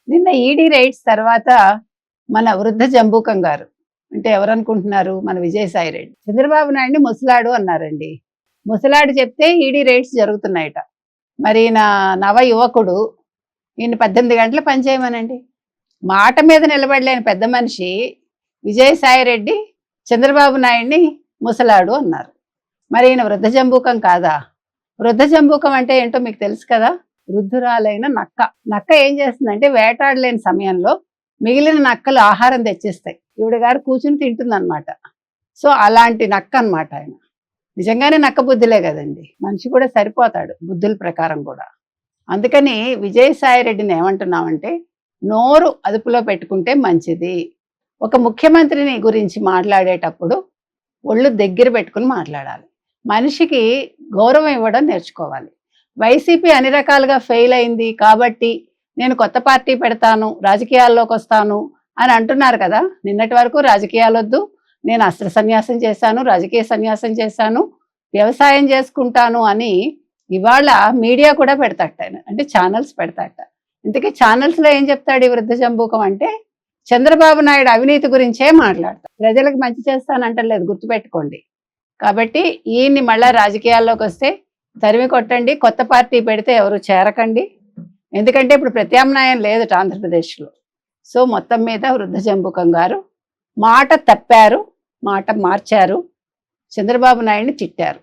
నిన్న ED rides తర్వాత మన వృద్ధ జంబూకం గారు అంటే ఎవరనుకుంటున్నారు? మన విజయసాయి రెడ్డి చంద్రబాబు నాయుడిని ముసలాడు అన్నారండి. ముసలాడు చెప్తే ఈడీ రైడ్స్ జరుగుతున్నాయట. మరి నా నవ యువకుడు ఈయన 18 గంటలు పనిచేయమనండి. మాట మీద నిలబడలేని పెద్ద మనిషి విజయసాయి రెడ్డి చంద్రబాబు నాయుడిని ముసలాడు అన్నారు. మరి ఈయన వృద్ధ జంబూకం కాదా? వృద్ధ జంబూకం అంటే ఏంటో మీకు తెలుసు కదా. వృద్ధురాలైన నక్క. నక్క ఏం చేస్తుందంటే వేటాడలేని సమయంలో మిగిలిన నక్కలు ఆహారం తెచ్చిస్తాయి. ఈవిడ గారు కూర్చుని తింటుందన్నమాట. సో అలాంటి నక్క అన్నమాట ఆయన. నిజంగానే నక్క బుద్ధులే కదండి. మనిషి కూడా సరిపోతాడు బుద్ధుల ప్రకారం కూడా. అందుకని విజయసాయి రెడ్డిని ఏమంటున్నామంటే నోరు అదుపులో పెట్టుకుంటే మంచిది. ఒక ముఖ్యమంత్రిని గురించి మాట్లాడేటప్పుడు ఒళ్ళు దగ్గర పెట్టుకుని మాట్లాడాలి. మనిషికి గౌరవం ఇవ్వడం నేర్చుకోవాలి. వైసీపీ అన్ని రకాలుగా ఫెయిల్ అయింది కాబట్టి నేను కొత్త పార్టీ పెడతాను, రాజకీయాల్లోకి వస్తాను అని అంటున్నారు కదా. నిన్నటి వరకు రాజకీయాలు వద్దు, నేను అస్త్ర సన్యాసం చేశాను, రాజకీయ సన్యాసం చేశాను, వ్యవసాయం చేసుకుంటాను అని ఇవాళ మీడియా కూడా పెడతాట ఆయన. అంటే ఛానల్స్ పెడతాట. ఇంతకీ ఛానల్స్లో ఏం చెప్తాడు ఈ వృద్ధ జంబూకం అంటే చంద్రబాబు నాయుడు అవినీతి గురించే మాట్లాడతాడు. ప్రజలకు మంచి చేస్తానంటలేదు, గుర్తుపెట్టుకోండి. కాబట్టి ఈయన్ని మళ్ళా రాజకీయాల్లోకి వస్తే తరిమి కొట్టండి, కొత్త పార్టీ పెడితే ఎవరు చేరకండి. ఎందుకంటే ఇప్పుడు ప్రత్యామ్నాయం లేదు ఆంధ్రప్రదేశ్లో. సో మొత్తం మీద వృద్ధ జంబూకం గారు మాట తప్పారు, మాట మార్చారు, చంద్రబాబు నాయుడిని తిట్టారు.